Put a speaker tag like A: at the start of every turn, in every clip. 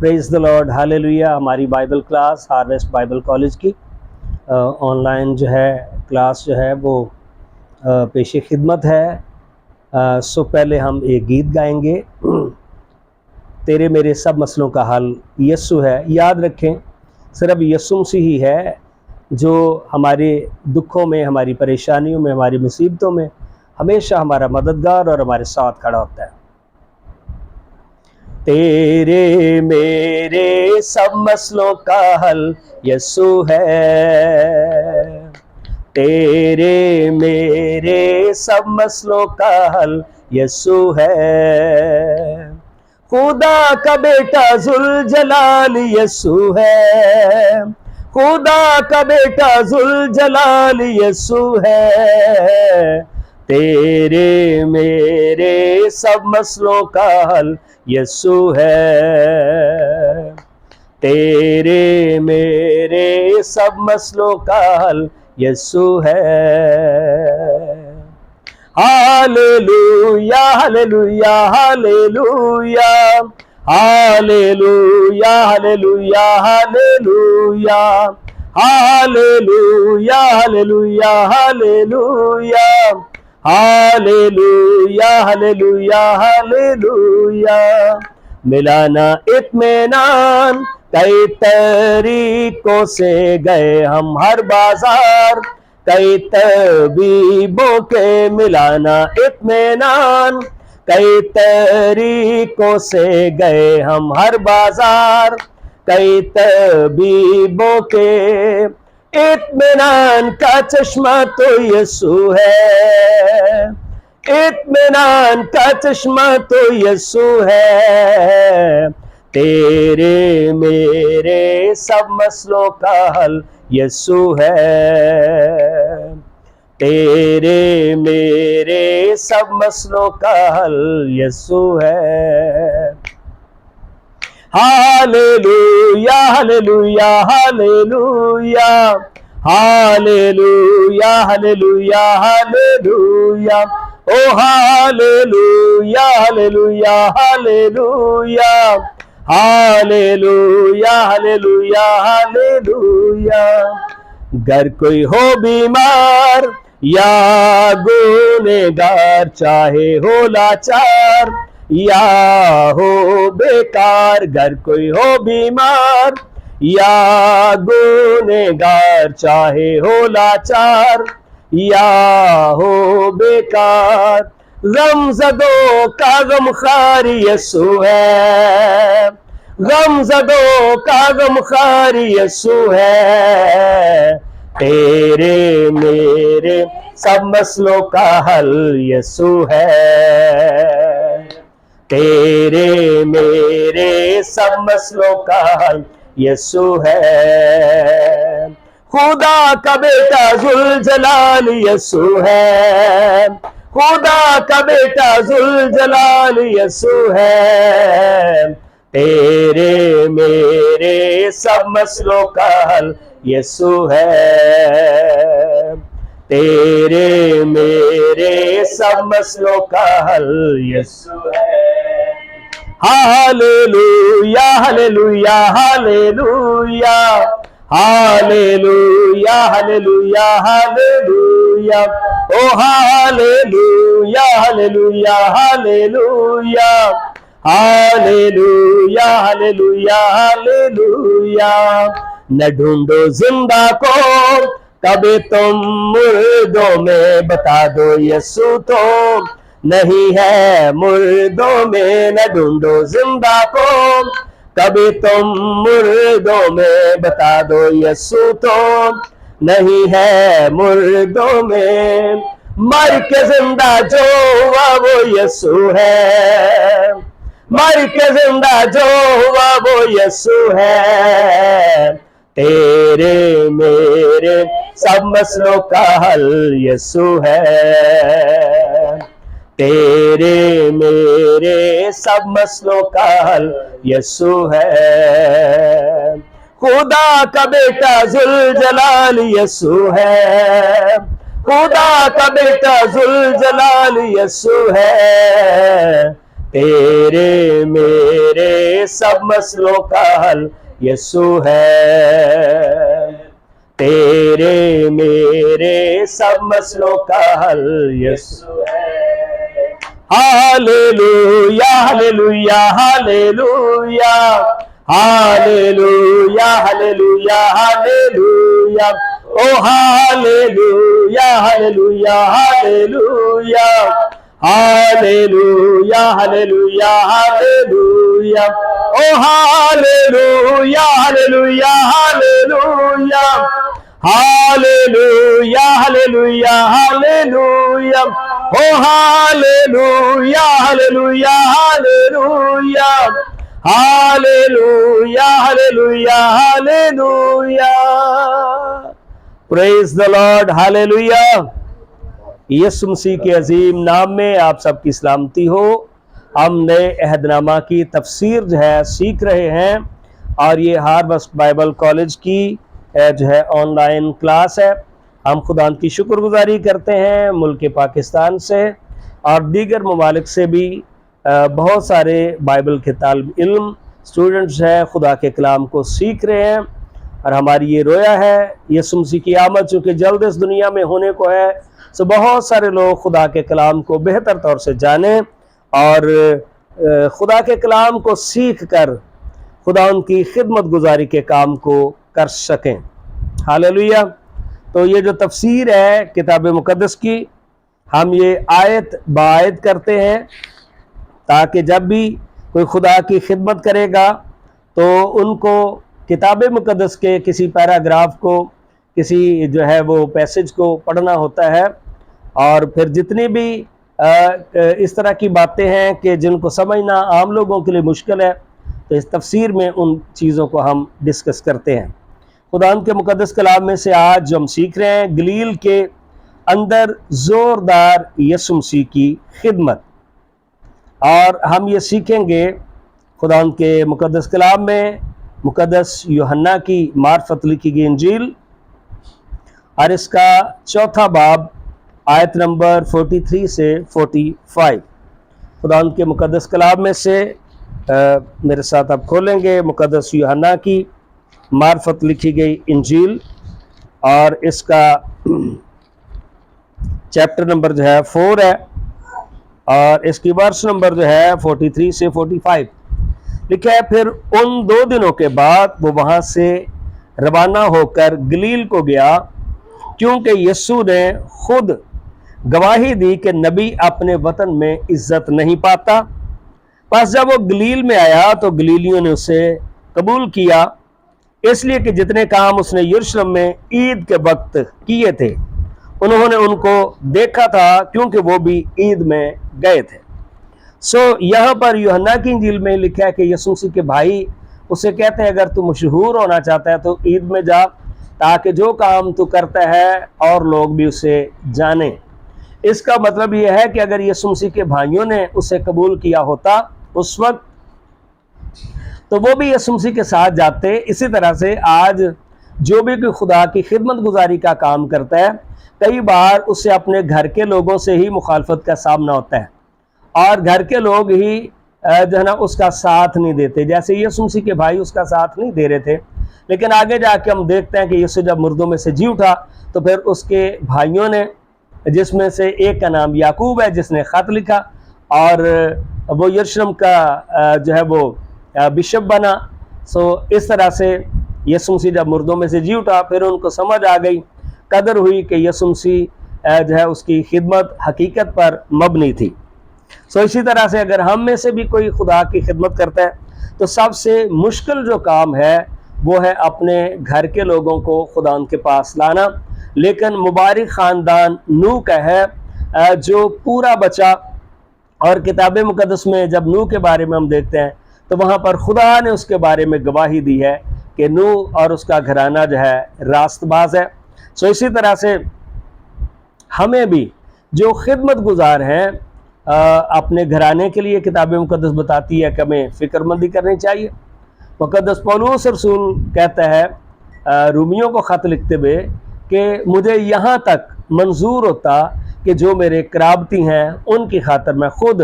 A: پریز دا lord, ہاللیلویہ۔ ہماری Bible class harvest Bible college کی on line جو ہے کلاس جو ہے وہ پیش خدمت ہے۔ سو پہلے ہم ایک گیت گائیں گے، تیرے میرے سب مسئلوں کا حل یسوع ہے۔ یاد رکھیں صرف یسوع مسیح ہی ہے جو ہمارے دکھوں میں، ہماری پریشانیوں میں، ہماری مصیبتوں میں ہمیشہ ہمارا مددگار اور ہمارے ساتھ کھڑا ہوتا ہے۔ تیرے میرے سب مسئلوں کا حل یسوع ہے، تیرے میرے سب مسئلوں کا حل یسوع ہے، خدا کا بیٹا ذوالجلال یسوع ہے، خدا کا بیٹا ذوالجلال یسوع ہے، تیرے میرے سب مسئلوں کا حل یسوع ہے، تیرے میرے سب مسئلوں کا حل یسوع ہے۔ ہاللیلویا ہاللیلویا ہاللیلویا ہاللیلویا ہاللیلویا ہاللیلویا ہاللیلویا ہاللیلویا ہاللیلویا ہاللیلویا ہاللیلویا ہاللیلویا۔ ملانا اطمینان کئی طریقوں سے گئے ہم ہر بازار، کئی طبیبوں کے ملانا اطمینان، کئی طریقوں سے گئے ہم ہر بازار، کئی طبیبوں کے اطمینان کا چشمہ تو یسوع ہے، اطمینان کا چشمہ تو یسوع ہے، تیرے میرے سب مسئلوں کا حل یسوع ہے، تیرے میرے سب مسئلوں کا حل یسوع ہے۔ ہاللیلویا ہاللیلویا ہاللیلویا ہاللیلویا ہاللیلویا ہاللیلویا او ہاللیلویا ہاللیلویا ہاللیلویا ہاللیلویا ہاللیلویا ہاللیلویا۔ گر کوئی ہو بیمار یا گنہگار، چاہے ہو لاچار یا ہو بیکار، گر کوئی ہو بیمار یا گنہگار، چاہے ہو لاچار یا ہو بیکار، غم زدوں کا غمخوار یسوع ہے، غم زدوں کا غمخوار یسوع ہے، تیرے میرے سب مسئلوں کا حل یسوع ہے، تیرے میرے سب مسئلوں کا حل یسوع ہے، خدا کا بیٹا ذوالجلال یسوع ہے، خدا کا بیٹا ذوالجلال یسوع ہے، تیرے میرے سب مسئلوں کا حل یسوع ہے، تیرے میرے سب مسئلوں کا حل یسوع ہے۔ ہاللیلویا ہاللیلویا ہاللیلویا ہاللیلویا ہاللیلویا ہاللیلویا او ہاللیلویا ہاللیلویا ہاللیلویا ہاللیلویا ہاللیلویا ہاللیلویا۔ نہ ڈھونڈو زندہ کو کبھی تم مردوں میں، بتا دو یسوع تو نہیں ہے مردوں میں، نہ ڈھونڈو زندہ کو کبھی تم مردوں میں، بتا دو یسوع تو نہیں ہے مردوں میں، مر کے زندہ جو ہوا وہ یسوع ہے، مر کے زندہ جو ہوا وہ یسوع ہے، تیرے میرے سب مسئلوں کا حل یسوع ہے، تیرے میرے سب مسئلوں کا حل یسوع ہے، خدا کا بیٹا ذوالجلال یسوع ہے، خدا کا بیٹا ذوالجلال یسوع ہے، تیرے میرے سب مسئلوں کا حل یسوع ہے، تیرے میرے سب مسئلوں کا حل یسوع ہے۔ Hallelujah hallelujah hallelujah hallelujah hallelujah hallelujah, oh hallelujah hallelujah hallelujah hallelujah hallelujah hallelujah, oh hallelujah hallelujah hallelujah hallelujah hallelujah hallelujah, oh hallelujah hallelujah hallelujah hallelujah hallelujah hallelujah. Praise the Lord, hallelujah. یسوع مسیح کے عظیم نام میں آپ سب کی سلامتی ہو۔ ہم نئے عہد نامہ کی تفسیر جو ہے سیکھ رہے ہیں، اور یہ ہارویسٹ بائبل کالج کی جو ہے آن لائن کلاس ہے۔ ہم خدا کی شکر گزاری کرتے ہیں ملک پاکستان سے اور دیگر ممالک سے بھی بہت سارے بائبل کے طالب علم اسٹوڈنٹس ہیں خدا کے کلام کو سیکھ رہے ہیں، اور ہماری یہ رویا ہے یسوع مسیح کی آمد چونکہ جلد اس دنیا میں ہونے کو ہے، سو بہت سارے لوگ خدا کے کلام کو بہتر طور سے جانیں اور خدا کے کلام کو سیکھ کر خدا ان کی خدمت گزاری کے کام کو کر سکیں۔ ہاللویا۔ تو یہ جو تفسیر ہے کتاب مقدس کی، ہم یہ آیت بآیت کرتے ہیں تاکہ جب بھی کوئی خدا کی خدمت کرے گا تو ان کو کتاب مقدس کے کسی پیراگراف کو، کسی جو ہے وہ پیسج کو پڑھنا ہوتا ہے، اور پھر جتنی بھی اس طرح کی باتیں ہیں کہ جن کو سمجھنا عام لوگوں کے لیے مشکل ہے، تو اس تفسیر میں ان چیزوں کو ہم ڈسکس کرتے ہیں۔ خدا کے مقدس کلام میں سے آج جو ہم سیکھ رہے ہیں گلیل کے اندر زوردار یسوع مسیح کی خدمت، اور ہم یہ سیکھیں گے خدا کے مقدس کلام میں مقدس یوحنا کی معرفت لکھی گئی انجیل، اور اس کا چوتھا باب آیت نمبر 43 سے 45۔ خدا کے مقدس کلام میں سے میرے ساتھ آپ کھولیں گے مقدس یوحنا کی معرفت لکھی گئی انجیل، اور اس کا چیپٹر نمبر جو ہے 4 ہے، اور اس کی ورس نمبر جو ہے 43 سے 45 لکھا ہے۔ پھر ان 2 دنوں کے بعد وہ وہاں سے روانہ ہو کر گلیل کو گیا، کیونکہ یسوع نے خود گواہی دی کہ نبی اپنے وطن میں عزت نہیں پاتا۔ پس جب وہ گلیل میں آیا تو گلیلیوں نے اسے قبول کیا، اس لیے کہ جتنے کام اس نے یروشلم میں عید کے وقت کیے تھے انہوں نے ان کو دیکھا تھا، کیونکہ وہ بھی عید میں گئے تھے۔ یہاں پر یوحنا کی انجیل میں لکھا ہے کہ یسوع مسیح کے بھائی اسے کہتے ہیں اگر تو مشہور ہونا چاہتا ہے تو عید میں جا، تاکہ جو کام تو کرتا ہے اور لوگ بھی اسے جانیں۔ اس کا مطلب یہ ہے کہ اگر یسوع مسیح کے بھائیوں نے اسے قبول کیا ہوتا اس وقت تو وہ بھی یسوع مسیح کے ساتھ جاتے۔ اسی طرح سے آج جو بھی کوئی خدا کی خدمت گزاری کا کام کرتا ہے، کئی بار اسے اپنے گھر کے لوگوں سے ہی مخالفت کا سامنا ہوتا ہے، اور گھر کے لوگ ہی جو ہے نا اس کا ساتھ نہیں دیتے، جیسے یسوع مسیح کے بھائی اس کا ساتھ نہیں دے رہے تھے۔ لیکن آگے جا کے ہم دیکھتے ہیں کہ یسوع جب مردوں میں سے جی اٹھا تو پھر اس کے بھائیوں نے، جس میں سے ایک کا نام یعقوب ہے جس نے خط لکھا، اور وہ یروشلم کا جو ہے وہ بشپ بنا۔ اس طرح سے یسوع مسیح جب مردوں میں سے جی اٹھا پھر ان کو سمجھ آ گئی، قدر ہوئی کہ یسوع مسیح جو ہے اس کی خدمت حقیقت پر مبنی تھی۔ اسی طرح سے اگر ہم میں سے بھی کوئی خدا کی خدمت کرتا ہے تو سب سے مشکل جو کام ہے وہ ہے اپنے گھر کے لوگوں کو خدا ان کے پاس لانا۔ لیکن مبارک خاندان نوح کا ہے جو پورا بچا، اور کتاب مقدس میں جب نوح کے بارے میں ہم دیکھتے ہیں تو وہاں پر خدا نے اس کے بارے میں گواہی دی ہے کہ نوح اور اس کا گھرانہ جو ہے راست باز ہے۔ اسی طرح سے ہمیں بھی جو خدمت گزار ہیں اپنے گھرانے کے لیے کتاب مقدس بتاتی ہے کہ ہمیں فکر مندی کرنی چاہیے۔ مقدس پولس رسول کہتا ہے رومیوں کو خط لکھتے ہوئے کہ مجھے یہاں تک منظور ہوتا کہ جو میرے قرابتی ہیں ان کی خاطر میں خود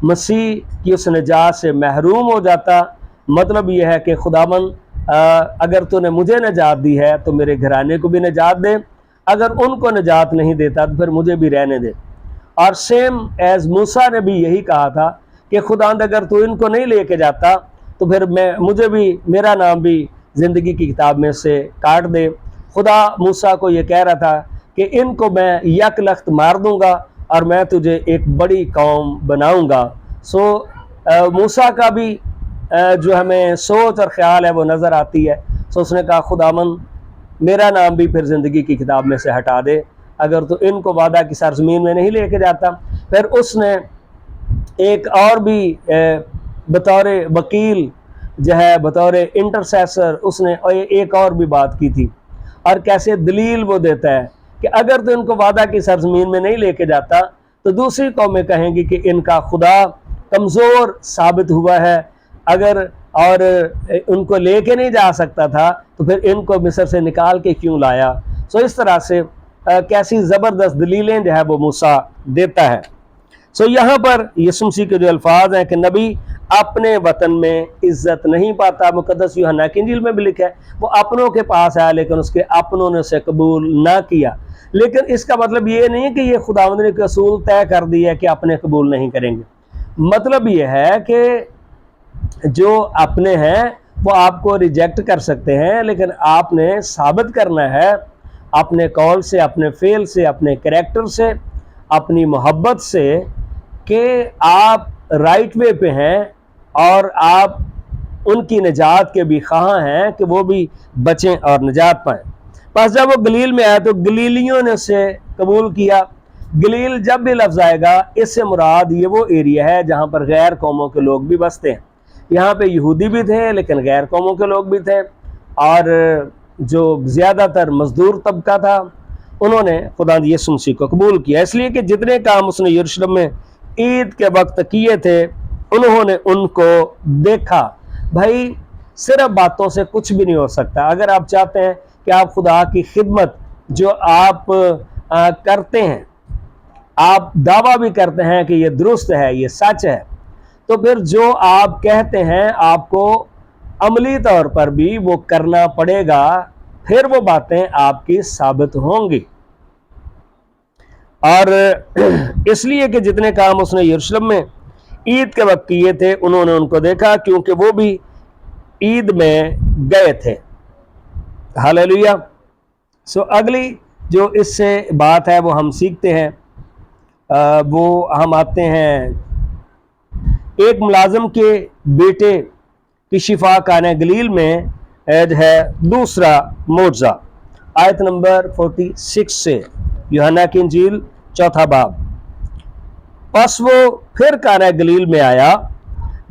A: مسیح کی اس نجات سے محروم ہو جاتا۔ مطلب یہ ہے کہ خداوند اگر تو نے مجھے نجات دی ہے تو میرے گھرانے کو بھی نجات دے، اگر ان کو نجات نہیں دیتا تو پھر مجھے بھی رہنے دے۔ اور سیم ایز موسیٰ نے بھی یہی کہا تھا کہ خداوند اگر تو ان کو نہیں لے کے جاتا تو پھر مجھے بھی، میرا نام بھی زندگی کی کتاب میں سے کاٹ دے۔ خدا موسیٰ کو یہ کہہ رہا تھا کہ ان کو میں یک لخت مار دوں گا اور میں تجھے ایک بڑی قوم بناؤں گا۔ سو موسیٰ کا بھی جو ہمیں سوچ اور خیال ہے وہ نظر آتی ہے۔ سو اس نے کہا خداوند میرا نام بھی پھر زندگی کی کتاب میں سے ہٹا دے اگر تو ان کو وعدہ کی سرزمین میں نہیں لے کے جاتا۔ پھر اس نے ایک اور بھی بطور وکیل جو ہے، بطور انٹرسیسر، اس نے ایک اور بھی بات کی تھی، اور کیسے دلیل وہ دیتا ہے کہ اگر تو ان کو وعدہ کی سرزمین میں نہیں لے کے جاتا تو دوسری قومیں کہیں گی کہ ان کا خدا کمزور ثابت ہوا ہے، اگر اور ان کو لے کے نہیں جا سکتا تھا تو پھر ان کو مصر سے نکال کے کیوں لایا۔ سو اس طرح سے کیسی زبردست دلیلیں جو ہے وہ موسیٰ دیتا ہے۔ سو یہاں پر یسوع مسیح کے جو الفاظ ہیں کہ نبی اپنے وطن میں عزت نہیں پاتا، مقدس یوحنا کی انجیل میں بھی لکھا ہے وہ اپنوں کے پاس آیا لیکن اس کے اپنوں نے اسے قبول نہ کیا۔ لیکن اس کا مطلب یہ نہیں ہے کہ یہ خداوند نے ایک اصول طے کر دی ہے کہ اپنے قبول نہیں کریں گے۔ مطلب یہ ہے کہ جو اپنے ہیں وہ آپ کو ریجیکٹ کر سکتے ہیں، لیکن آپ نے ثابت کرنا ہے اپنے قول سے، اپنے فعل سے، اپنے کریکٹر سے، اپنی محبت سے کہ آپ رائٹ وے پہ ہیں اور آپ ان کی نجات کے بھی خواہاں ہیں کہ وہ بھی بچیں اور نجات پائیں۔ پس جب وہ گلیل میں آیا تو گلیلیوں نے اسے قبول کیا۔ گلیل جب بھی لفظ آئے گا اس سے مراد یہ وہ ایریا ہے جہاں پر غیر قوموں کے لوگ بھی بستے ہیں۔ یہاں پہ یہودی بھی تھے لیکن غیر قوموں کے لوگ بھی تھے، اور جو زیادہ تر مزدور طبقہ تھا انہوں نے خداوند یسوع مسیح کو قبول کیا، اس لیے کہ جتنے کام اس نے یروشلم میں عید کے وقت کیے تھے انہوں نے ان کو دیکھا۔ بھائی صرف باتوں سے کچھ بھی نہیں ہو سکتا۔ اگر آپ چاہتے ہیں کہ آپ خدا کی خدمت جو آپ کرتے ہیں، آپ دعویٰ بھی کرتے ہیں کہ یہ درست ہے، یہ سچ ہے، تو پھر جو آپ کہتے ہیں آپ کو عملی طور پر بھی وہ کرنا پڑے گا، پھر وہ باتیں آپ کی ثابت ہوں گی۔ اور اس لیے کہ جتنے کام اس نے یروشلم میں عید کے وقت کیے تھے انہوں نے ان کو دیکھا، کیونکہ وہ بھی عید میں گئے تھے۔ ہاللیلویہ۔ سو اگلی جو اس سے بات ہے وہ ہم سیکھتے ہیں، وہ ہم آتے ہیں ایک ملازم کے بیٹے کی شفا کانہ گلیل میں ہے دوسرا معجزہ، آیت نمبر 46 سے، یوحنا کی انجیل 4 باب۔ پس وہ پھر کانہ گلیل میں آیا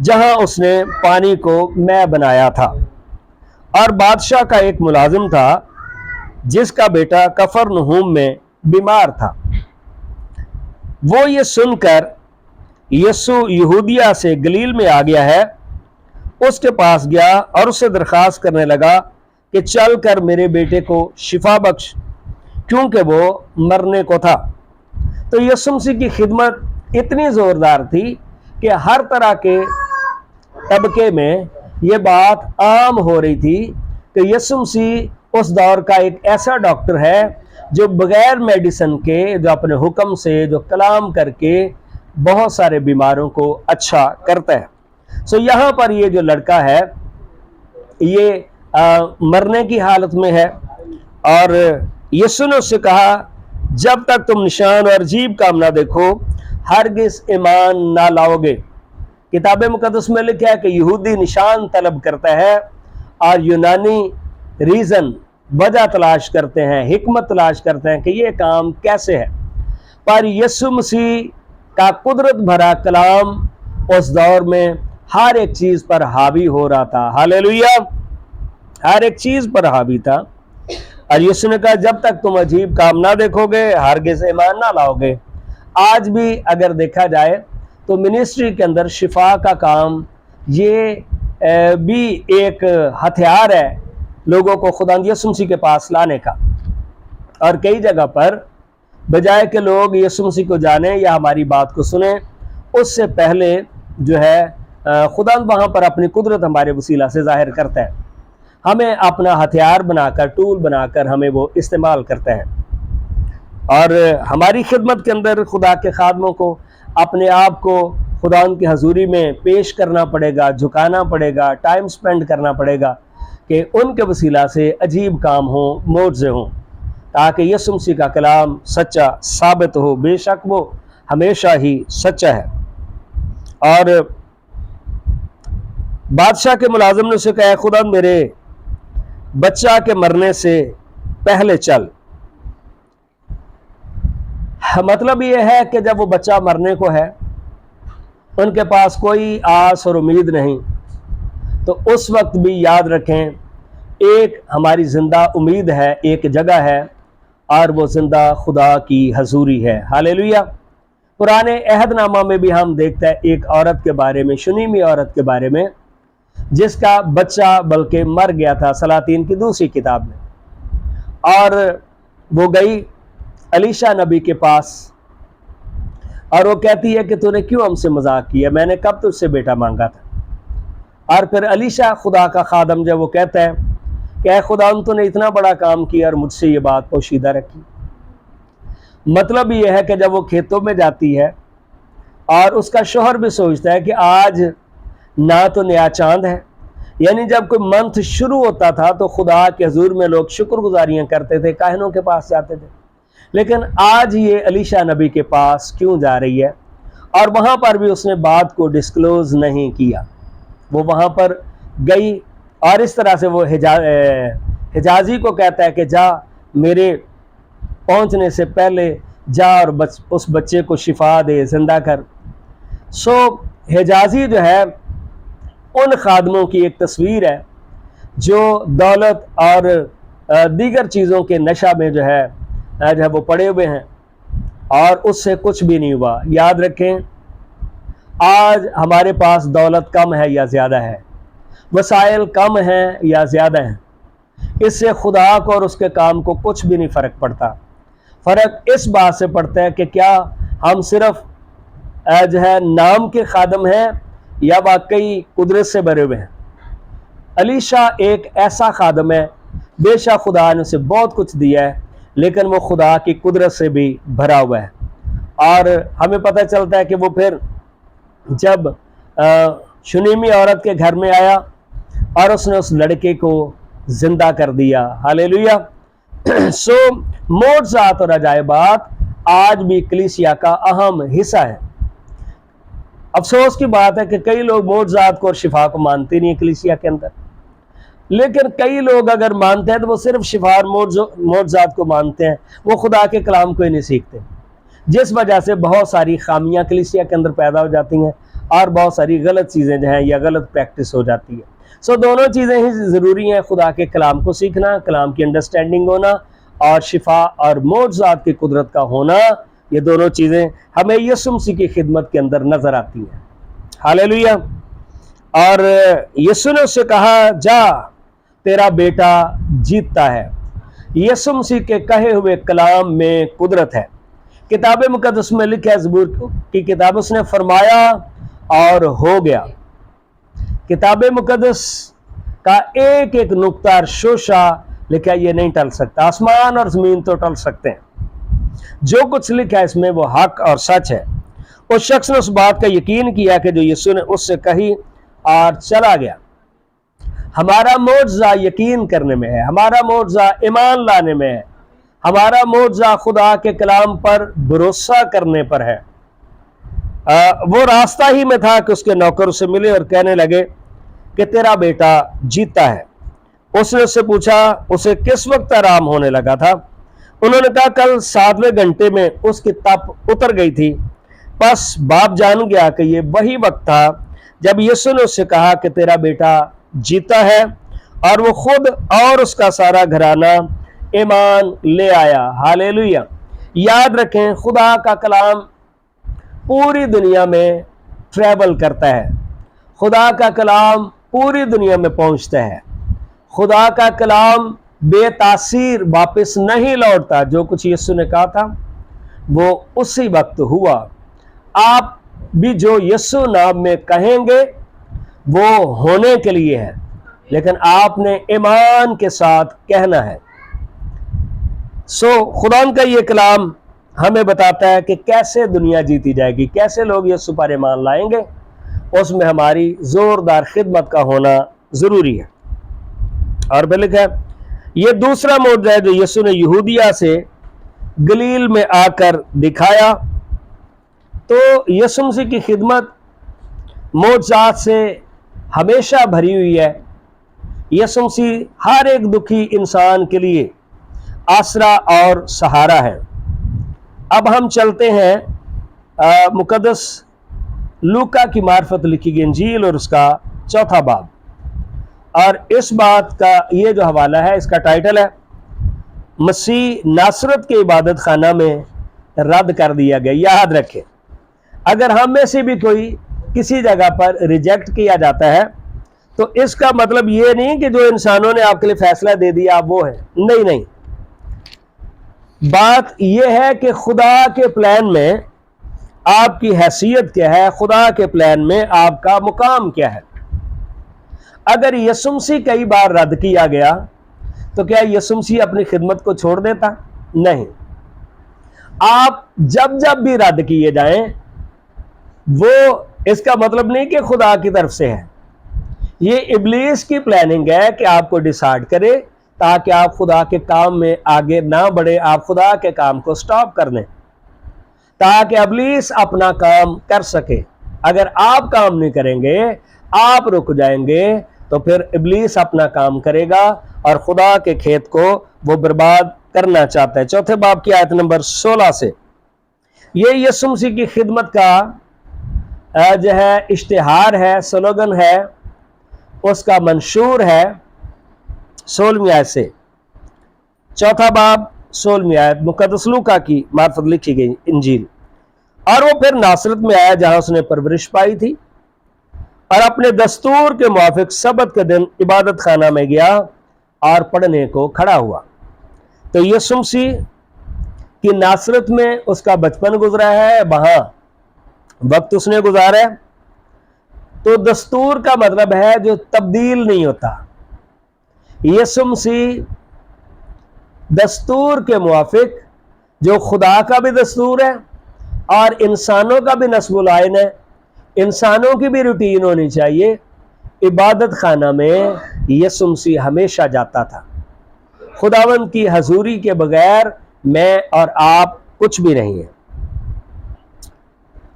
A: جہاں اس نے پانی کو مے بنایا تھا، اور بادشاہ کا ایک ملازم تھا جس کا بیٹا کفرنہوم میں بیمار تھا۔ وہ یہ سن کر یسوع یہودیہ سے گلیل میں آ گیا ہے، اس کے پاس گیا اور اس سے درخواست کرنے لگا کہ چل کر میرے بیٹے کو شفا بخش، کیونکہ وہ مرنے کو تھا۔ تو یسوع مسیح کی خدمت اتنی زوردار تھی کہ ہر طرح کے طبقے میں یہ بات عام ہو رہی تھی کہ یسوع مسیح اس دور کا ایک ایسا ڈاکٹر ہے جو بغیر میڈیسن کے، جو اپنے حکم سے، جو کلام کر کے بہت سارے بیماروں کو اچھا کرتا ہے۔ سو یہاں پر یہ جو لڑکا ہے یہ مرنے کی حالت میں ہے، اور یسوع نے اس سے کہا جب تک تم نشان اور عجیب کام نہ دیکھو ہرگز ایمان نہ لاؤ گے۔ کتاب مقدس میں لکھا ہے کہ یہودی نشان طلب کرتا ہے اور یونانی ریزن، وجہ تلاش کرتے ہیں، حکمت تلاش کرتے ہیں کہ یہ کام کیسے ہے، پر یسوع مسیح کا قدرت بھرا کلام اس دور میں ہر ایک چیز پر حاوی ہو رہا تھا۔ ہاللیلویہ، ہر ایک چیز پر حاوی تھا۔ اور یسوع نے کہا جب تک تم عجیب کام نہ دیکھو گے ہرگز ایمان نہ لاؤ گے۔ آج بھی اگر دیکھا جائے تو منسٹری کے اندر شفا کا کام یہ بھی ایک ہتھیار ہے لوگوں کو خداوند یسوع مسیح کے پاس لانے کا، اور کئی جگہ پر بجائے کہ لوگ یسوع مسیح کو جانیں یا ہماری بات کو سنیں، اس سے پہلے جو ہے خدا وہاں پر اپنی قدرت ہمارے وسیلہ سے ظاہر کرتا ہے، ہمیں اپنا ہتھیار بنا کر، ٹول بنا کر ہمیں وہ استعمال کرتا ہے۔ اور ہماری خدمت کے اندر خدا کے خادموں کو اپنے آپ کو خدا ان کی حضوری میں پیش کرنا پڑے گا، جھکانا پڑے گا، ٹائم سپینڈ کرنا پڑے گا کہ ان کے وسیلہ سے عجیب کام ہوں، معجزے ہوں، تاکہ یسوع مسیح کا کلام سچا ثابت ہو۔ بے شک وہ ہمیشہ ہی سچا ہے۔ اور بادشاہ کے ملازم نے اسے کہا، خدا میرے بچہ کے مرنے سے پہلے چل۔ مطلب یہ ہے کہ جب وہ بچہ مرنے کو ہے، ان کے پاس کوئی آس اور امید نہیں، تو اس وقت بھی یاد رکھیں ایک ہماری زندہ امید ہے، ایک جگہ ہے، اور وہ زندہ خدا کی حضوری ہے۔ ہاللیلویہ۔ پرانے عہد نامہ میں بھی ہم دیکھتے ہیں ایک عورت کے بارے میں، شنیمی عورت کے بارے میں، جس کا بچہ بلکہ مر گیا تھا، سلاطین کی دوسری کتاب میں، اور وہ گئی الیشا نبی کے پاس، اور وہ کہتی ہے کہ تو نے کیوں ہم سے مذاق کیا، میں نے کب تجھ سے بیٹا مانگا تھا۔ اور پھر الیشا خدا کا خادم جب وہ کہتا ہے کہ اے خدا تو نے اتنا بڑا کام کیا اور مجھ سے یہ بات پوشیدہ رکھی۔ مطلب یہ ہے کہ جب وہ کھیتوں میں جاتی ہے اور اس کا شوہر بھی سوچتا ہے کہ آج نہ تو نیا چاند ہے، یعنی جب کوئی منتھ شروع ہوتا تھا تو خدا کے حضور میں لوگ شکر گزاریاں کرتے تھے، کاہنوں کے پاس جاتے تھے، لیکن آج یہ الیشا نبی کے پاس کیوں جا رہی ہے؟ اور وہاں پر بھی اس نے بات کو ڈسکلوز نہیں کیا، وہ وہاں پر گئی اور اس طرح سے وہ حجازی کو کہتا ہے کہ جا میرے پہنچنے سے پہلے جا اور اس بچے کو شفا دے، زندہ کر۔ سو حجازی جو ہے ان خادموں کی ایک تصویر ہے جو دولت اور دیگر چیزوں کے نشہ میں جو ہے وہ پڑے ہوئے ہیں اور اس سے کچھ بھی نہیں ہوا۔ یاد رکھیں آج ہمارے پاس دولت کم ہے یا زیادہ ہے، وسائل کم ہیں یا زیادہ ہیں، اس سے خدا کو اور اس کے کام کو کچھ بھی نہیں فرق پڑتا۔ فرق اس بات سے پڑتا ہے کہ کیا ہم صرف جو ہے نام کے خادم ہیں یا واقعی قدرت سے بھرے ہوئے ہیں۔ الیشا ایک ایسا خادم ہے، بے شک خدا نے اسے بہت کچھ دیا ہے، لیکن وہ خدا کی قدرت سے بھی بھرا ہوا ہے۔ اور ہمیں پتہ چلتا ہے کہ وہ پھر جب شنیمی عورت کے گھر میں آیا اور اس نے اس لڑکے کو زندہ کر دیا۔ ہاللیلویہ۔ سو معجزات اور عجائبات آج بھی کلیسیا کا اہم حصہ ہے۔ افسوس کی بات ہے کہ کئی لوگ معجزات کو اور شفا کو مانتے نہیں ہیں کلیسیا کے اندر، لیکن کئی لوگ اگر مانتے ہیں تو وہ صرف شفا اور معجزات کو مانتے ہیں، وہ خدا کے کلام کو ہی نہیں سیکھتے، جس وجہ سے بہت ساری خامیاں کلیسیا کے اندر پیدا ہو جاتی ہیں اور بہت ساری غلط چیزیں جو ہیں یا غلط پریکٹس ہو جاتی ہے۔ سو دونوں چیزیں ہی ضروری ہیں، خدا کے کلام کو سیکھنا، کلام کی انڈرسٹینڈنگ ہونا، اور شفا اور معجزات کی قدرت کا ہونا، یہ دونوں چیزیں ہمیں یسوع مسیح کی خدمت کے اندر نظر آتی ہیں۔ ہاللیلویہ۔ اور یسوع نے اس سے کہا جا تیرا بیٹا جیتتا ہے۔ یسوع مسیح کے کہے ہوئے کلام میں قدرت ہے۔ کتاب مقدس میں لکھا ہے، زبور کی کتاب، اس نے فرمایا اور ہو گیا۔ کتاب مقدس کا ایک ایک نقطہ اور شوشہ لکھا یہ نہیں ٹل سکتا، آسمان اور زمین تو ٹل سکتے ہیں، جو کچھ لکھا ہے اس میں وہ حق اور سچ ہے۔ اس شخص نے اس بات کا یقین کیا کہ جو یسوع نے اس سے کہی اور چلا گیا۔ ہمارا معجزہ یقین کرنے میں ہے، ہمارا معجزہ ایمان لانے میں ہے، ہمارا معجزہ خدا کے کلام پر بھروسہ کرنے پر ہے۔ وہ راستہ ہی میں تھا کہ اس کے نوکر اسے ملے اور کہنے لگے کہ تیرا بیٹا جیتا ہے۔ اس نے اس سے پوچھا اسے کس وقت آرام ہونے لگا تھا؟ انہوں نے کہا کل 7ویں گھنٹے میں اس کی تپ اتر گئی تھی۔ پس باپ جان گیا کہ یہ وہی وقت تھا جب یسوع نے اس سے کہا کہ تیرا بیٹا جیتا ہے، اور وہ خود اور اس کا سارا گھرانہ ایمان لے آیا۔ ہاللیلویہ۔ یاد رکھیں خدا کا کلام پوری دنیا میں ٹریول کرتا ہے، خدا کا کلام پوری دنیا میں پہنچتا ہے، خدا کا کلام بے تاثیر واپس نہیں لوٹتا۔ جو کچھ یسوع نے کہا تھا وہ اسی وقت ہوا۔ آپ بھی جو یسوع نام میں کہیں گے وہ ہونے کے لیے ہے، لیکن آپ نے ایمان کے ساتھ کہنا ہے۔ خدا کا یہ کلام ہمیں بتاتا ہے کہ کیسے دنیا جیتی جائے گی، کیسے لوگ یسوع پر ایمان لائیں گے۔ اس میں ہماری زوردار خدمت کا ہونا ضروری ہے۔ اور پھر لکھا ہے یہ دوسرا معجزہ ہے جو یسوع نے یہودیہ سے گلیل میں آ کر دکھایا۔ تو یسوع مسیح کی خدمت معجزات سے ہمیشہ بھری ہوئی ہے۔ یسوع مسیح ہر ایک دکھی انسان کے لیے آسرا اور سہارا ہے۔ اب ہم چلتے ہیں مقدس لوکا کی معرفت لکھی گئی انجیل اور اس کا 4 باب، اور اس بات کا یہ جو حوالہ ہے، اس کا ٹائٹل ہے مسیح ناصرت کے عبادت خانہ میں رد کر دیا گیا۔ یاد رکھیں، اگر ہم میں سے بھی کوئی کسی جگہ پر ریجیکٹ کیا جاتا ہے تو اس کا مطلب یہ نہیں کہ جو انسانوں نے آپ کے لیے فیصلہ دے دیا آپ وہ ہیں، نہیں۔ بات یہ ہے کہ خدا کے پلان میں آپ کی حیثیت کیا ہے، خدا کے پلان میں آپ کا مقام کیا ہے۔ اگر یسوع مسیح کئی بار رد کیا گیا تو کیا یسوع مسیح اپنی خدمت کو چھوڑ دیتا؟ نہیں۔ آپ جب بھی رد کیے جائیں وہ اس کا مطلب نہیں کہ خدا کی طرف سے ہے، یہ ابلیس کی پلاننگ ہے کہ آپ کو ڈیسائیڈ کرے تاکہ آپ خدا کے کام میں آگے نہ بڑھے، آپ خدا کے کام کو سٹاپ کر لیں تاکہ ابلیس اپنا کام کر سکے۔ اگر آپ کام نہیں کریں گے، آپ رک جائیں گے، تو پھر ابلیس اپنا کام کرے گا اور خدا کے کھیت کو وہ برباد کرنا چاہتا ہے۔ 4 باب کی آیت نمبر 16 سے یہ یسوع مسیح کی خدمت کا جو ہے اشتہار ہے، سلوگن ہے، اس کا منشور ہے 16ویں آیت سے۔ 4 باب 16ویں آیت مقدس لوکا کی معرفت لکھی گئی انجیل۔ اور وہ پھر ناصرت میں آیا جہاں اس نے پرورش پائی تھی، اور اپنے دستور کے موافق سبت کے دن عبادت خانہ میں گیا اور پڑھنے کو کھڑا ہوا۔ تو یسوع مسیح کی ناصرت میں اس کا بچپن گزرا ہے، وہاں وقت اس نے گزارا ہے۔ تو دستور کا مطلب ہے جو تبدیل نہیں ہوتا۔ یسوع مسیح دستور کے موافق، جو خدا کا بھی دستور ہے اور انسانوں کا بھی نصب العین ہے، انسانوں کی بھی روٹین ہونی چاہیے، عبادت خانہ میں یسوع مسیح ہمیشہ جاتا تھا۔ خداوند کی حضوری کے بغیر میں اور آپ کچھ بھی نہیں ہیں۔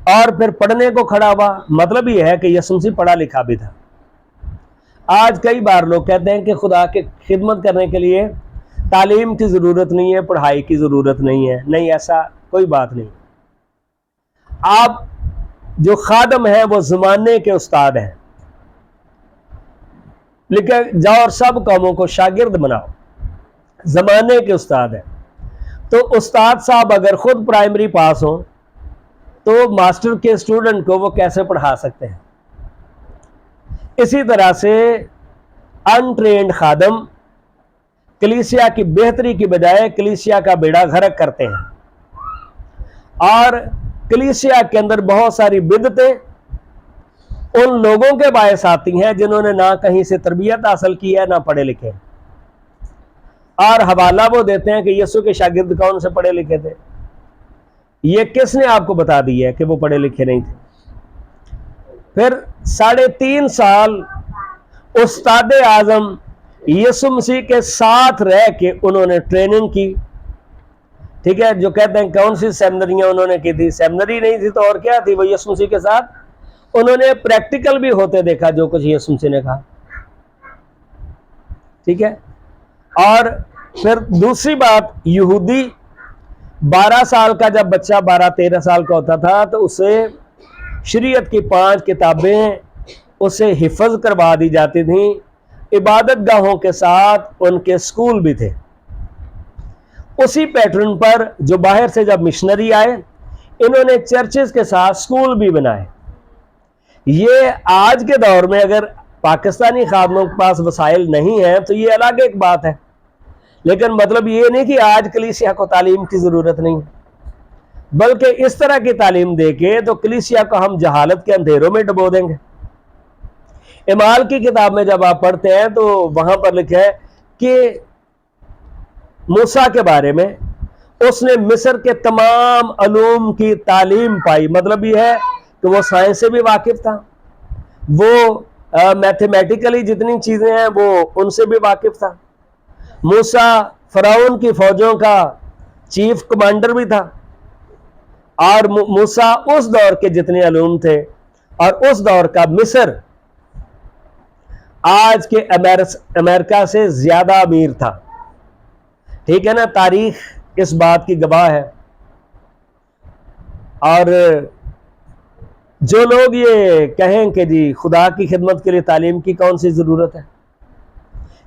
A: اور پھر پڑھنے کو کھڑا ہوا، مطلب یہ ہے کہ یسوع مسیح پڑھا لکھا بھی تھا۔ آج کئی بار لوگ کہتے ہیں کہ خدا کی خدمت کرنے کے لیے تعلیم کی ضرورت نہیں ہے، پڑھائی کی ضرورت نہیں ہے۔ نہیں، ایسا کوئی بات نہیں۔ آپ جو خادم ہیں وہ زمانے کے استاد ہیں، لیکن جاؤ اور سب قوموں کو شاگرد بناؤ، زمانے کے استاد ہیں۔ تو استاد صاحب اگر خود پرائمری پاس ہوں تو ماسٹر کے اسٹوڈنٹ کو وہ کیسے پڑھا سکتے ہیں؟ اسی طرح سے انٹرینڈ خادم کلیسیا کی بہتری کی بجائے کلیسیا کا بیڑا غرق کرتے ہیں، اور کلیسیا کے اندر بہت ساری بدعتیں ان لوگوں کے باعث آتی ہیں جنہوں نے نہ کہیں سے تربیت حاصل کی ہے، نہ پڑھے لکھے، اور حوالہ وہ دیتے ہیں کہ یسوع کے شاگرد کون سے پڑھے لکھے تھے۔ یہ کس نے آپ کو بتا دی ہے کہ وہ پڑھے لکھے نہیں تھے؟ پھر 3.5 سال استاد اعظم یسوع مسیح کے ساتھ رہ کے انہوں نے ٹریننگ کی، ٹھیک ہے؟ جو کہتے ہیں کون سی سیمنریاں انہوں نے کی تھی، سیمنری نہیں تھی تو اور کیا تھی، وہ یسوع مسیح کے ساتھ انہوں نے پریکٹیکل بھی ہوتے دیکھا جو کچھ یسوع مسیح نے کہا، ٹھیک ہے؟ اور پھر دوسری بات، یہودی 12 سال کا جب بچہ 12-13 سال کا ہوتا تھا تو اسے شریعت کی 5 کتابیں اسے حفظ کروا دی جاتی تھیں، عبادت گاہوں کے ساتھ ان کے سکول بھی تھے۔ اسی پیٹرن پر جو باہر سے جب مشنری آئے انہوں نے چرچز کے ساتھ سکول بھی بنائے۔ یہ آج کے دور میں اگر پاکستانی خادموں کے پاس وسائل نہیں ہیں تو یہ الگ ایک بات ہے، لیکن مطلب یہ نہیں کہ آج کلیسیا کو تعلیم کی ضرورت نہیں ہے۔ بلکہ اس طرح کی تعلیم دے کے تو کلیسیا کو ہم جہالت کے اندھیروں میں ڈبو دیں گے۔ اعمال کی کتاب میں جب آپ پڑھتے ہیں تو وہاں پر لکھا ہے کہ موسیٰ کے بارے میں اس نے مصر کے تمام علوم کی تعلیم پائی، مطلب یہ ہے کہ وہ سائنس سے بھی واقف تھا، وہ میتھمیٹیکلی جتنی چیزیں ہیں وہ ان سے بھی واقف تھا۔ موسیٰ فرعون کی فوجوں کا چیف کمانڈر بھی تھا، اور موسیٰ اس دور کے جتنے علوم تھے، اور اس دور کا مصر آج کے امریکہ سے زیادہ امیر تھا، ٹھیک ہے نا، تاریخ اس بات کی گواہ ہے۔ اور جو لوگ یہ کہیں کہ جی خدا کی خدمت کے لیے تعلیم کی کون سی ضرورت ہے،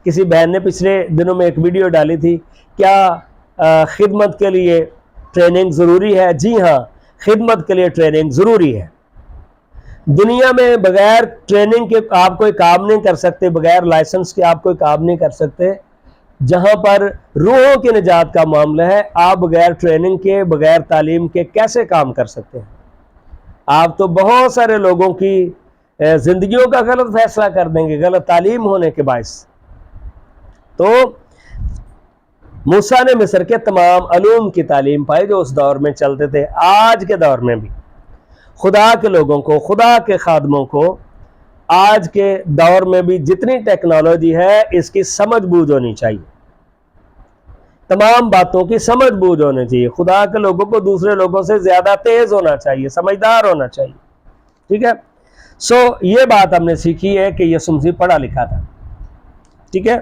A: کسی بہن نے پچھلے دنوں میں ایک ویڈیو ڈالی تھی، کیا خدمت کے لیے ٹریننگ ضروری ہے؟ جی ہاں، خدمت کے لیے ٹریننگ ضروری ہے۔ دنیا میں بغیر ٹریننگ کے آپ کوئی کام نہیں کر سکتے، بغیر لائسنس کے آپ کوئی کام نہیں کر سکتے۔ جہاں پر روحوں کی نجات کا معاملہ ہے، آپ بغیر ٹریننگ کے، بغیر تعلیم کے کیسے کام کر سکتے ہیں؟ آپ تو بہت سارے لوگوں کی زندگیوں کا غلط فیصلہ کر دیں گے غلط تعلیم ہونے کے باعث۔ تو موسیٰ نے مصر کے تمام علوم کی تعلیم پائی جو اس دور میں چلتے تھے۔ آج کے دور میں بھی خدا کے لوگوں کو، خدا کے خادموں کو آج کے دور میں بھی جتنی ٹیکنالوجی ہے اس کی سمجھ بوجھ ہونی چاہیے، تمام باتوں کی سمجھ بوجھ ہونی چاہیے۔ خدا کے لوگوں کو دوسرے لوگوں سے زیادہ تیز ہونا چاہیے، سمجھدار ہونا چاہیے، ٹھیک ہے۔ یہ بات ہم نے سیکھی ہے کہ یسوع مسیح پڑھا لکھا تھا، ٹھیک ہے۔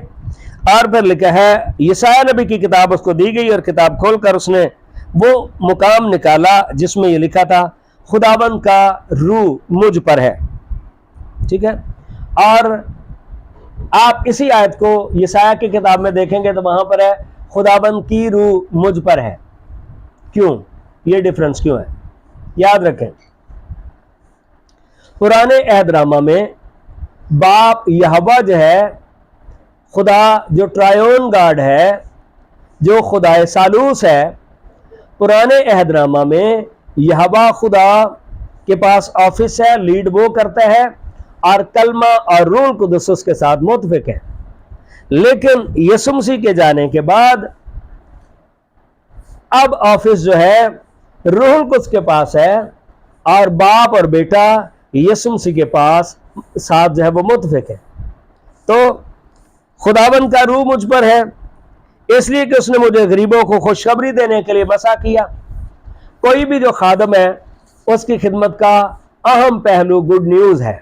A: اور پھر لکھا ہے یسایہ نبی کی کتاب اس کو دی گئی، اور کتاب کھول کر اس نے وہ مقام نکالا جس میں یہ لکھا تھا خداوند کا روح مجھ پر ہے، ٹھیک ہے۔ اور آپ اسی آیت کو یسایہ کی کتاب میں دیکھیں گے تو وہاں پر ہے خداوند کی روح مجھ پر ہے۔ کیوں؟ یہ ڈیفرنس کیوں ہے؟ یاد رکھیں، پرانے عہد نامہ میں باپ یہوہ جو ہے، خدا جو ٹرائیون گاڈ ہے، جو خدا ثالوث ہے، پرانے عہد نامہ میں یہوہ خدا کے پاس آفس ہے، لیڈ وہ کرتا ہے، اور کلمہ اور روح القدس اس کے ساتھ متفق ہے۔ لیکن یسوع مسیح کے جانے کے بعد اب آفس جو ہے روح القدس کے پاس ہے، اور باپ اور بیٹا یسوع مسیح کے پاس ساتھ جو ہے وہ متفق ہے۔ تو خداوند کا روح مجھ پر ہے اس لیے کہ اس نے مجھے غریبوں کو خوشخبری دینے کے لیے بسا کیا۔ کوئی بھی جو خادم ہے اس کی خدمت کا اہم پہلو گڈ نیوز ہے۔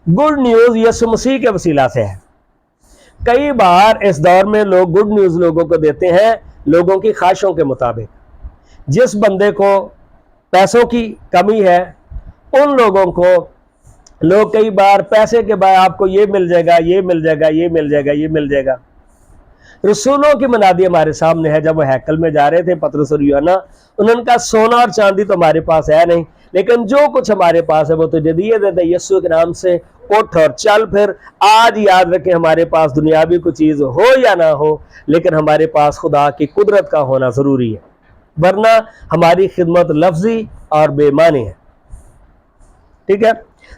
A: گڈ نیوز یسوع مسیح کے وسیلہ سے ہے۔ کئی بار اس دور میں لوگ گڈ نیوز لوگوں کو دیتے ہیں لوگوں کی خواہشوں کے مطابق۔ جس بندے کو پیسوں کی کمی ہے ان لوگوں کو لوگ کئی بار پیسے کے بعد آپ کو یہ مل جائے گا، یہ مل جائے گا، یہ مل جائے گا، یہ مل جائے گا۔ رسولوں کی منادی ہمارے سامنے ہے، جب وہ ہیکل میں جا رہے تھے پطرس اور یوحنا، انہوں نے کہا سونا اور چاندی تو ہمارے پاس ہے نہیں، لیکن جو کچھ ہمارے پاس ہے وہ تجھے دیے دیتے، یسوع کے نام سے اٹھ اور چل پھر۔ آج یاد رکھیں ہمارے پاس دنیاوی کوئی چیز ہو یا نہ ہو، لیکن ہمارے پاس خدا کی قدرت کا ہونا ضروری ہے، ورنہ ہماری خدمت لفظی اور بے معنی ہے، ٹھیک ہے۔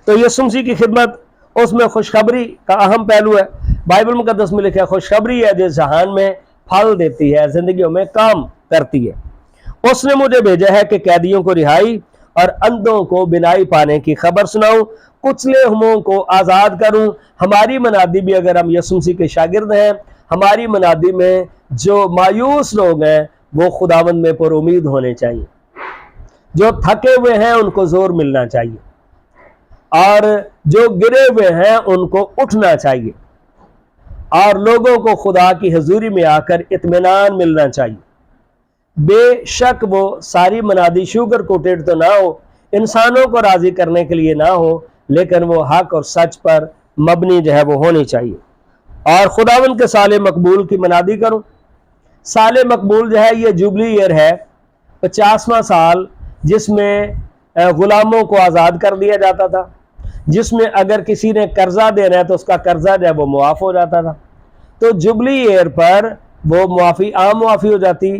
A: تو یسوع مسیح کی خدمت اس میں خوشخبری کا اہم پہلو ہے۔ بائبل مقدس میں لکھا ہے خوشخبری ہے جو جہان میں پھل دیتی ہے، زندگیوں میں کام کرتی ہے۔ اس نے مجھے بھیجا ہے کہ قیدیوں کو رہائی اور اندھوں کو بینائی پانے کی خبر سناؤں، کچلے ہوئوں کو آزاد کروں۔ ہماری منادی بھی، اگر ہم یسوع مسیح کے شاگرد ہیں، ہماری منادی میں جو مایوس لوگ ہیں وہ خداوند میں پر امید ہونے چاہیے، جو تھکے ہوئے ہیں ان کو زور ملنا چاہیے، اور جو گرے ہوئے ہیں ان کو اٹھنا چاہیے، اور لوگوں کو خدا کی حضوری میں آ کر اطمینان ملنا چاہیے۔ بے شک وہ ساری منادی شوگر کوٹیڈ تو نہ ہو، انسانوں کو راضی کرنے کے لیے نہ ہو، لیکن وہ حق اور سچ پر مبنی جو ہے وہ ہونی چاہیے۔ اور خداوند کے سال مقبول کی منادی کروں۔ سال مقبول جو ہے یہ جوبلی ایئر ہے، 50واں سال، جس میں غلاموں کو آزاد کر دیا جاتا تھا، جس میں اگر کسی نے قرضہ دینا ہے تو اس کا قرضہ جو ہے وہ معاف ہو جاتا تھا۔ تو جوبلی ایئر پر وہ معافی، عام معافی ہو جاتی،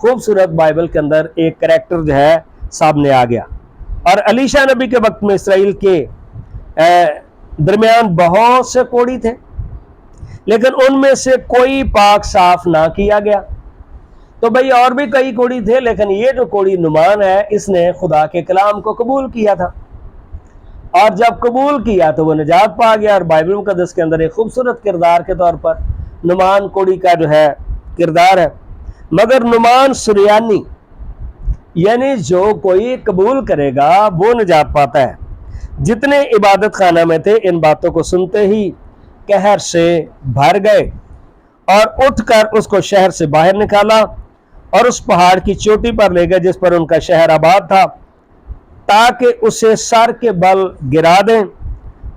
A: خوبصورت بائبل کے اندر ایک کریکٹر جو ہے سامنے آ گیا. اور الیشا نبی کے وقت میں اسرائیل کے درمیان بہت سے کوڑی تھے، لیکن ان میں سے کوئی پاک صاف نہ کیا گیا. تو بھئی اور بھی کئی کوڑی تھے، لیکن یہ جو کوڑی نعمان ہے اس نے خدا کے کلام کو قبول کیا تھا، اور جب قبول کیا تو وہ نجات پا گیا. اور بائبل مقدس کے اندر ایک خوبصورت کردار کے طور پر نعمان کوڑی کا جو ہے کردار ہے. مگر نعمان سریانی، یعنی جو کوئی قبول کرے گا وہ نجات پاتا ہے. جتنے عبادت خانہ میں تھے ان باتوں کو سنتے ہی قہر سے بھر گئے اور اٹھ کر اس کو شہر سے باہر نکالا اور اس پہاڑ کی چوٹی پر لے گئے جس پر ان کا شہر آباد تھا، تاکہ اسے سر کے بل گرا دیں،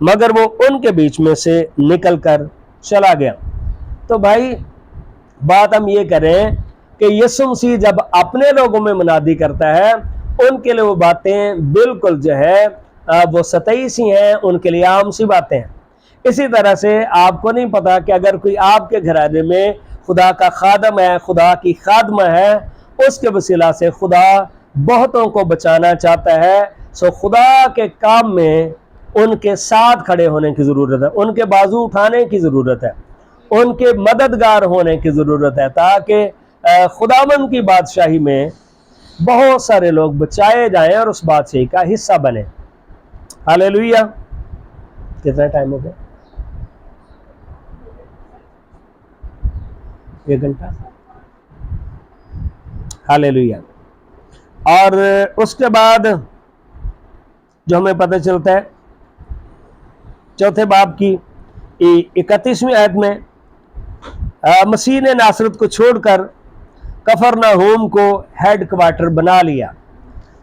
A: مگر وہ ان کے بیچ میں سے نکل کر چلا گیا. تو بھائی بات ہم یہ کریں کہ یسوع مسیح جب اپنے لوگوں میں منادی کرتا ہے ان کے لیے وہ باتیں بالکل جو ہے وہ سطحی سی ہیں، ان کے لیے عام سی باتیں ہیں. اسی طرح سے آپ کو نہیں پتا کہ اگر کوئی آپ کے گھرانے میں خدا کا خادم ہے، خدا کی خادمہ ہے، اس کے وسیلہ سے خدا بہتوں کو بچانا چاہتا ہے. سو خدا کے کام میں ان کے ساتھ کھڑے ہونے کی ضرورت ہے، ان کے بازو اٹھانے کی ضرورت ہے، ان کے مددگار ہونے کی ضرورت ہے، تاکہ خداوند کی بادشاہی میں بہت سارے لوگ بچائے جائیں اور اس بادشاہی کا حصہ بنیں. ہاللیلویہ. کتنا ٹائم ہو گیا؟ 1 گھنٹہ. ہاللیلویہ. اور اس کے بعد جو ہمیں پتہ چلتا ہے چوتھے باب کی 31ویں آیت میں مسیح نے ناصرت کو چھوڑ کر کفرنہوم کو ہیڈ کوارٹر بنا لیا.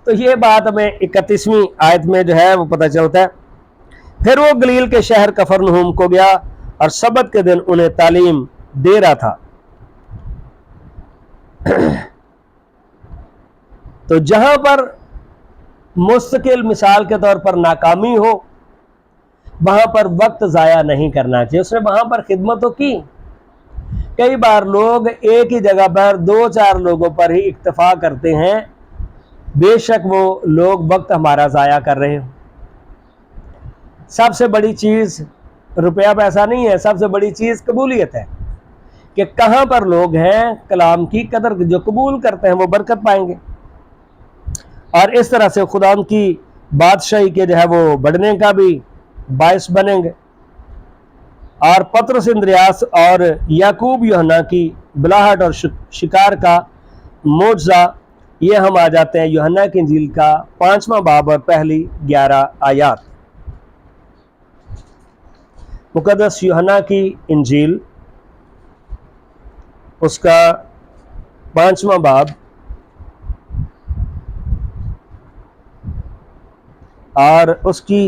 A: تو یہ بات ہمیں 31ویں آیت میں جو ہے وہ پتہ چلتا ہے. پھر وہ گلیل کے شہر کفرنہوم کو گیا اور سبت کے دن انہیں تعلیم دے رہا تھا. تو جہاں پر مستقل مثال کے طور پر ناکامی ہو وہاں پر وقت ضائع نہیں کرنا چاہیے. اس نے وہاں پر خدمت تو کی. کئی بار لوگ ایک ہی جگہ پر 2-4 لوگوں پر ہی اکتفا کرتے ہیں، بے شک وہ لوگ وقت ہمارا ضائع کر رہے ہیں. سب سے بڑی چیز روپیہ پیسہ نہیں ہے، سب سے بڑی چیز قبولیت ہے کہ کہاں پر لوگ ہیں کلام کی قدر جو قبول کرتے ہیں وہ برکت پائیں گے، اور اس طرح سے خدا ان کی بادشاہی کے جو ہے وہ بڑھنے کا بھی باعث بنیں گے. اور پطرس اندریاس اور یعقوب یوحنا کی بلاہٹ اور شکار کا معجزہ، یہ ہم آ جاتے ہیں یوحنا کی انجیل کا 5واں باب اور پہلی 11 آیات. مقدس یوحنا کی انجیل اس کا 5واں باب اور اس کی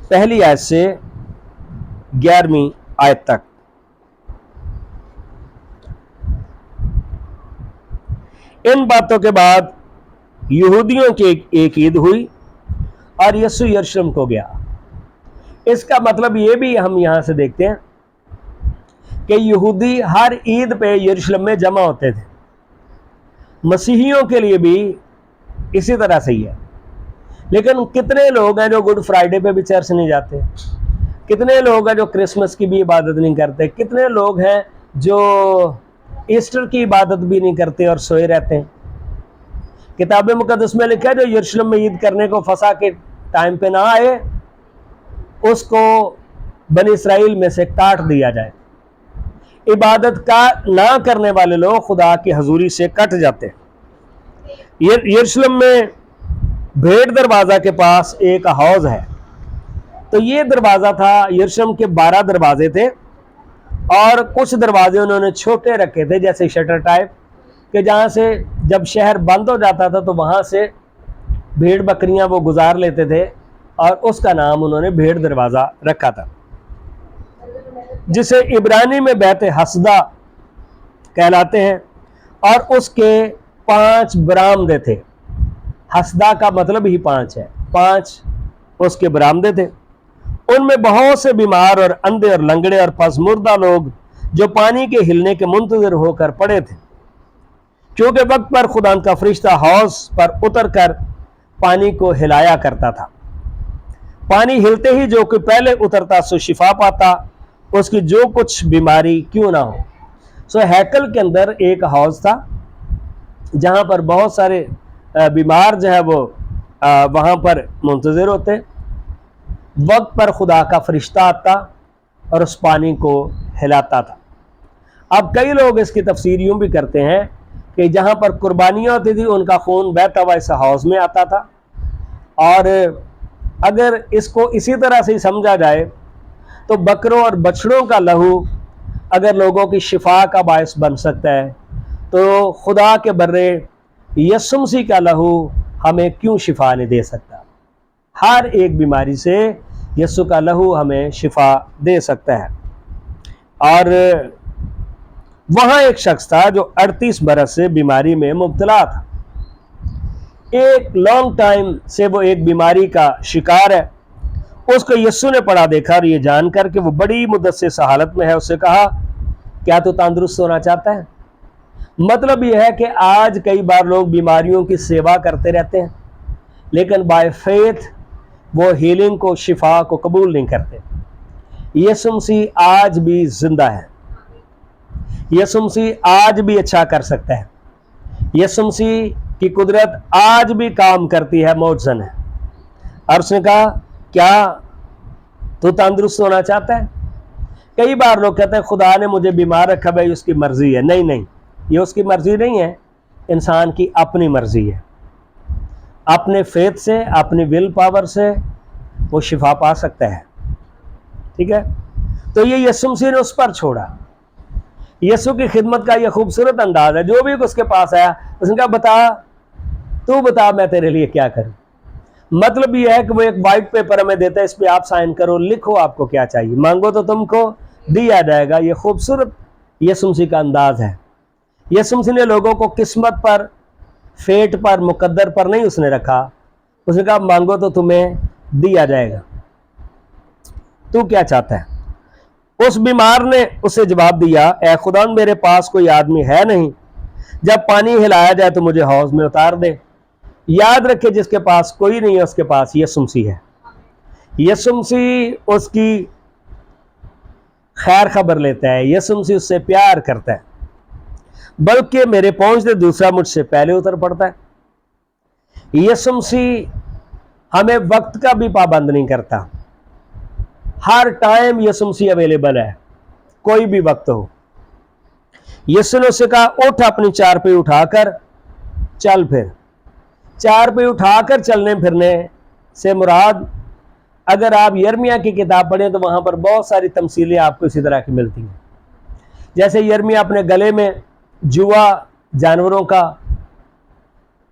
A: پہلی آیت سے 11ویں آیت تک. ان باتوں کے بعد یہودیوں کی ایک عید ہوئی اور یسوع یروشلم کو گیا. اس کا مطلب یہ بھی ہم یہاں سے دیکھتے ہیں کہ یہودی ہر عید پہ یروشلم میں جمع ہوتے تھے. مسیحیوں کے لیے بھی اسی طرح سے ہی ہے. لیکن کتنے لوگ ہیں جو گڈ فرائیڈے پہ بھی چرچ نہیں جاتے؟ کتنے لوگ ہیں جو کرسمس کی بھی عبادت نہیں کرتے؟ کتنے لوگ ہیں جو ایسٹر کی عبادت بھی نہیں کرتے اور سوئے رہتے ہیں؟ کتاب مقدس میں لکھا ہے جو یروشلم میں عید کرنے کو فسح کے ٹائم پہ نہ آئے اس کو بنی اسرائیل میں سے کاٹ دیا جائے. عبادت کا نہ کرنے والے لوگ خدا کی حضوری سے کٹ جاتے ہیں. یروشلم میں بھیڑ دروازہ کے پاس ایک حوض ہے. تو یہ دروازہ تھا، یروشلم کے 12 دروازے تھے اور کچھ دروازے انہوں نے چھوٹے رکھے تھے جیسے شٹر ٹائپ، کہ جہاں سے جب شہر بند ہو جاتا تھا تو وہاں سے بھیڑ بکریاں وہ گزار لیتے تھے، اور اس کا نام انہوں نے بھیڑ دروازہ رکھا تھا، جسے عبرانی میں بیت حسدہ کہلاتے ہیں. اور اس کے 5 برآمدے تھے. حسدہ کا مطلب ہی 5 ہے. 5 اس کے برآمدے تھے. ان میں بہت سے بیمار اور اندھے اور لنگڑے اور پسمردہ لوگ جو پانی کے ہلنے کے منتظر ہو کر پڑے تھے، کیونکہ وقت پر خدا کا فرشتہ حوض پر اتر کر پانی کو ہلایا کرتا تھا۔ پانی ہلتے ہی جو کوئی پہلے اترتا سو شفا پاتا، اس کی جو کچھ بیماری کیوں نہ ہو۔ سو ہیکل کے اندر ایک حوض تھا جہاں پر بہت سارے بیمار جو ہے وہ وہاں پر منتظر ہوتے، وقت پر خدا کا فرشتہ آتا اور اس پانی کو ہلاتا تھا۔ اب کئی لوگ اس کی تفسیر یوں بھی کرتے ہیں کہ جہاں پر قربانیاں ہوتی تھی ان کا خون بہتا ہوا اس حوض میں آتا تھا، اور اگر اس کو اسی طرح سے سمجھا جائے تو بکروں اور بچڑوں کا لہو اگر لوگوں کی شفا کا باعث بن سکتا ہے تو خدا کے برے یسوع مسیح کا لہو ہمیں کیوں شفا نہیں دے سکتا؟ ہر ایک بیماری سے یسوع کا لہو ہمیں شفا دے سکتا ہے۔ اور وہاں ایک شخص تھا جو 38 برس سے بیماری میں مبتلا تھا، ایک لانگ ٹائم سے وہ ایک بیماری کا شکار ہے۔ اس کو یسوع نے پڑا دیکھا اور یہ جان کر کہ وہ بڑی مدت سے اس حالت میں ہے، اس سے کہا کیا تو تندرست ہونا چاہتا ہے؟ مطلب یہ ہے کہ آج کئی بار لوگ بیماریوں کی سیوا کرتے رہتے ہیں لیکن بائی فیتھ وہ ہیلنگ کو، شفا کو قبول نہیں کرتے۔ یسوع مسیح آج بھی زندہ ہے، یسوع مسیح آج بھی اچھا کر سکتا ہے، یسوع مسیح کی قدرت آج بھی کام کرتی ہے، معجزن ہے۔ اور اس نے کہا کیا تو تندرست ہونا چاہتا ہے؟ کئی بار لوگ کہتے ہیں خدا نے مجھے بیمار رکھا، بھائی اس کی مرضی ہے۔ نہیں، یہ اس کی مرضی نہیں ہے، انسان کی اپنی مرضی ہے۔ اپنے فیتھ سے، اپنی ول پاور سے وہ شفا پا سکتا ہے، ٹھیک ہے؟ تو یہ یسوع مسیح نے اس پر چھوڑا۔ یسوع کی خدمت کا یہ خوبصورت انداز ہے، جو بھی اس کے پاس آیا اس نے کہا تو بتا میں تیرے لیے کیا کروں۔ مطلب یہ ہے کہ وہ ایک وائٹ پیپر ہمیں دیتا ہے، اس پہ آپ سائن کرو، لکھو آپ کو کیا چاہیے، مانگو تو تم کو دیا جائے گا۔ یہ خوبصورت یسوع مسیح کا انداز ہے۔ یسوع مسیح نے لوگوں کو قسمت پر، فیٹ پر، مقدر پر نہیں اس نے رکھا، اس نے کہا مانگو تو تمہیں دیا جائے گا، تو کیا چاہتا ہے؟ اس بیمار نے اس سے جواب دیا اے خدا میرے پاس کوئی آدمی ہے نہیں، جب پانی ہلایا جائے تو مجھے حوض میں اتار دے۔ یاد رکھے جس کے پاس کوئی نہیں ہے اس کے پاس یسوع مسیح ہے۔ یسوع مسیح اس کی خیر خبر لیتا ہے، یسوع مسیح اس سے پیار کرتا ہے، بلکہ میرے پہنچتے دوسرا مجھ سے پہلے اتر پڑتا ہے۔ یسوع مسیح ہمیں وقت کا بھی پابند نہیں کرتا، ہر ٹائم یسوع مسیح اویلیبل ہے، کوئی بھی وقت ہو۔ یسوع نے اس سے کہا اٹھ اپنی چارپائی اٹھا کر چل پھر۔ چارپائی اٹھا کر چلنے پھرنے سے مراد اگر آپ یرمیہ کی کتاب پڑھیں تو وہاں پر بہت ساری تمثیلیں آپ کو اسی طرح کی ملتی ہیں۔ جیسے یرمیہ اپنے گلے میں جوا جانوروں کا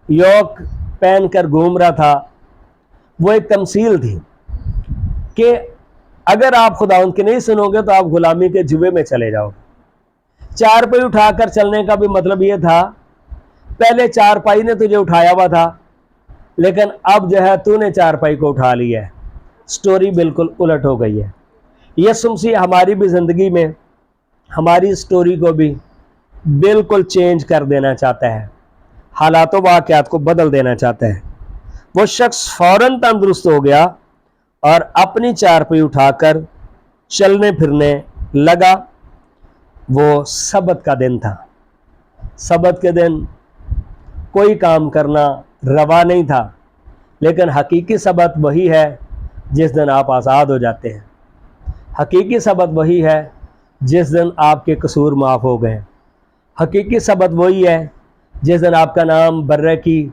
A: یوک پہن کر گھوم رہا تھا، وہ ایک تمثیل تھی کہ اگر آپ خداوند کی نہیں سنو گے تو آپ غلامی کے جوے میں چلے جاؤ گے۔ چارپائی اٹھا کر چلنے کا بھی مطلب یہ تھا پہلے چارپائی نے تجھے اٹھایا ہوا تھا لیکن اب جو ہے تو نے چارپائی کو اٹھا لیا ہے، سٹوری بالکل الٹ ہو گئی ہے۔ یسوع مسیح ہماری بھی زندگی میں ہماری سٹوری کو بھی بالکل چینج کر دینا چاہتا ہے، حالات و واقعات کو بدل دینا چاہتا ہے۔ وہ شخص فوراً تندرست ہو گیا اور اپنی چارپائی اٹھا کر چلنے پھرنے لگا۔ وہ سبت کا دن تھا، سبت کے دن کوئی کام کرنا روا نہیں تھا، لیکن حقیقی سبت وہی ہے جس دن آپ آزاد ہو جاتے ہیں، حقیقی سبت وہی ہے جس دن آپ کے قصور معاف ہو گئے، حقیقی سبت وہی ہے جس دن آپ کا نام برے کی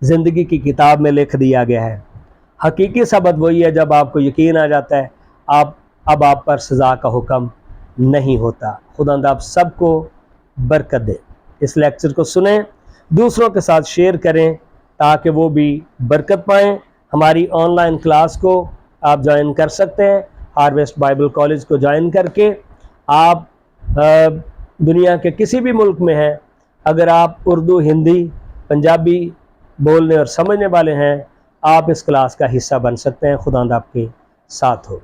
A: زندگی کی کتاب میں لکھ دیا گیا ہے، حقیقی سبت وہی ہے جب آپ کو یقین آ جاتا ہے اب آپ پر سزا کا حکم نہیں ہوتا۔ خداوند آپ سب کو برکت دے۔ اس لیکچر کو سنیں، دوسروں کے ساتھ شیئر کریں تاکہ وہ بھی برکت پائیں۔ ہماری آن لائن کلاس کو آپ جوائن کر سکتے ہیں، ہارویسٹ بائبل کالج کو جوائن کر کے آپ دنیا کے کسی بھی ملک میں ہیں، اگر آپ اردو، ہندی، پنجابی بولنے اور سمجھنے والے ہیں آپ اس کلاس کا حصہ بن سکتے ہیں۔ خداوند آپ کے ساتھ ہو۔